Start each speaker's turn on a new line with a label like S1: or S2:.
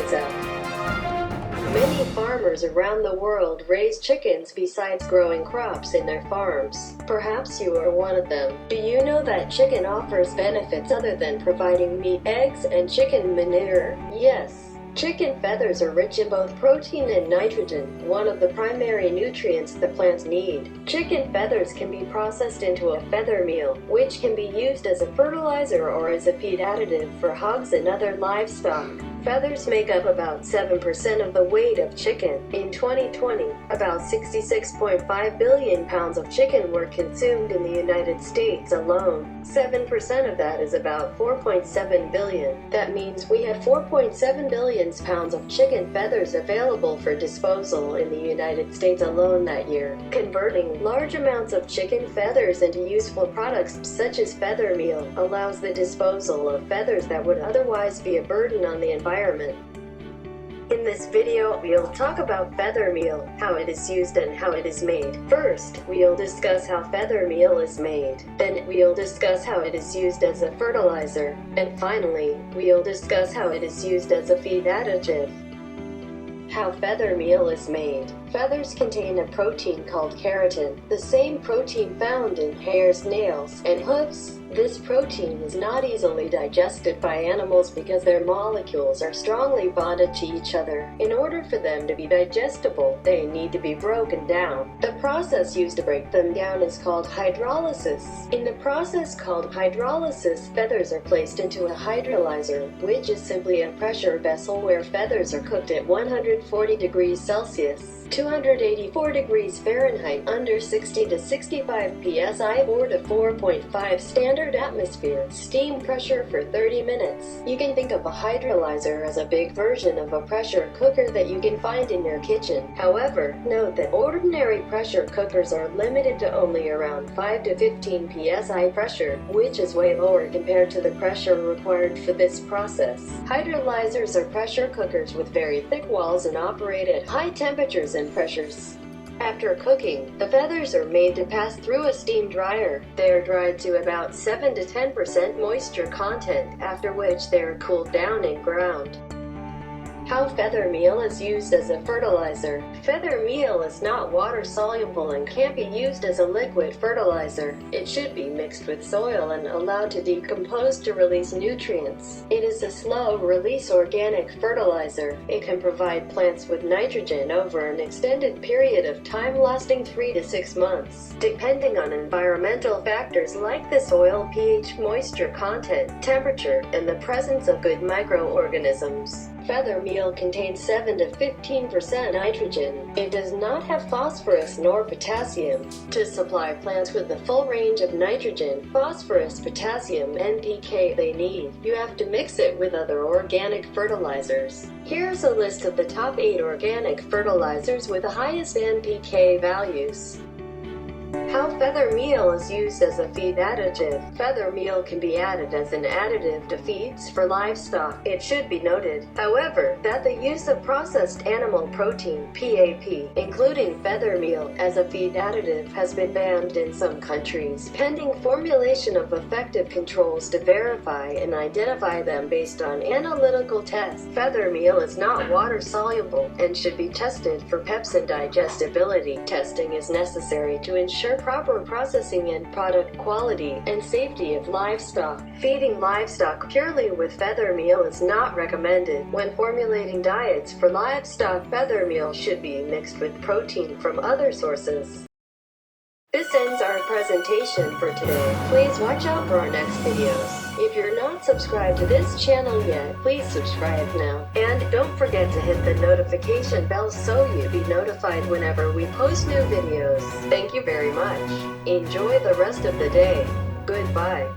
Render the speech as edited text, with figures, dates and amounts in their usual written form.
S1: Loreza. Many farmers around the world raise chickens besides growing crops in their farms. Perhaps you are one of them. Do you know that chicken offers benefits other than providing meat, eggs, and chicken manure? Yes. Chicken feathers are rich in both protein and nitrogen, one of the primary nutrients that plants need. Chicken feathers can be processed into a feather meal, which can be used as a fertilizer or as a feed additive for hogs and other livestock. Feathers make up about 7% of the weight of chicken. In 2020, about 66.5 billion pounds of chicken were consumed in the United States alone. 7% of that is about 4.7 billion. That means we have 4.7 billion pounds of chicken feathers available for disposal in the United States alone that year. Converting large amounts of chicken feathers into useful products such as feather meal allows the disposal of feathers that would otherwise be a burden on the environment. In this video, we'll talk about feather meal, how it is used and how it is made. First, we'll discuss how feather meal is made. Then, we'll discuss how it is used as a fertilizer. And finally, we'll discuss how it is used as a feed additive. How feather meal is made. Feathers contain a protein called keratin, the same protein found in hares, nails, and hooves. This protein is not easily digested by animals because their molecules are strongly bonded to each other. In order for them to be digestible, they need to be broken down. The process used to break them down is called hydrolysis. In the process called hydrolysis, feathers are placed into a hydrolyzer, which is simply a pressure vessel where feathers are cooked at 140 degrees Celsius. 284 degrees Fahrenheit, under 60 to 65 psi, 4 to 4.5 standard atmosphere, steam pressure for 30 minutes. You can think of a hydrolyzer as a big version of a pressure cooker that you can find in your kitchen. However, note that ordinary pressure cookers are limited to only around 5 to 15 psi pressure, which is way lower compared to the pressure required for this process. Hydrolyzers are pressure cookers with very thick walls and operate at high temperatures and pressures. After cooking, the feathers are made to pass through a steam dryer. They are dried to about 7 to 10% moisture content, after which they are cooled down and ground. How feather meal is used as a fertilizer. Feather meal is not water soluble and can't be used as a liquid fertilizer. It should be mixed with soil and allowed to decompose to release nutrients. It is a slow-release organic fertilizer. It can provide plants with nitrogen over an extended period of time lasting 3 to 6 months, depending on environmental factors like the soil pH, moisture content, temperature, and the presence of good microorganisms. Feather meal contains 7 to 15% nitrogen. It does not have phosphorus nor potassium. To supply plants with the full range of nitrogen, phosphorus, potassium, NPK they need, you have to mix it with other organic fertilizers. Here's a list of the top 8 organic fertilizers with the highest NPK values. How feather meal is used as a feed additive. Feather meal can be added as an additive to feeds for livestock. It should be noted, however, that the use of processed animal protein, PAP, including feather meal, as a feed additive has been banned in some countries, pending formulation of effective controls to verify and identify them based on analytical tests. Feather meal is not water soluble and should be tested for pepsin digestibility. Testing is necessary to ensure proper processing and product quality and safety of livestock. Feeding livestock purely with feather meal is not recommended. When formulating diets for livestock, feather meal should be mixed with protein from other sources. This ends our presentation for today. Please watch out for our next videos. If you're not subscribed to this channel yet, please subscribe now. And don't forget to hit the notification bell so you'll be notified whenever we post new videos. Thank you very much. Enjoy the rest of the day. Goodbye.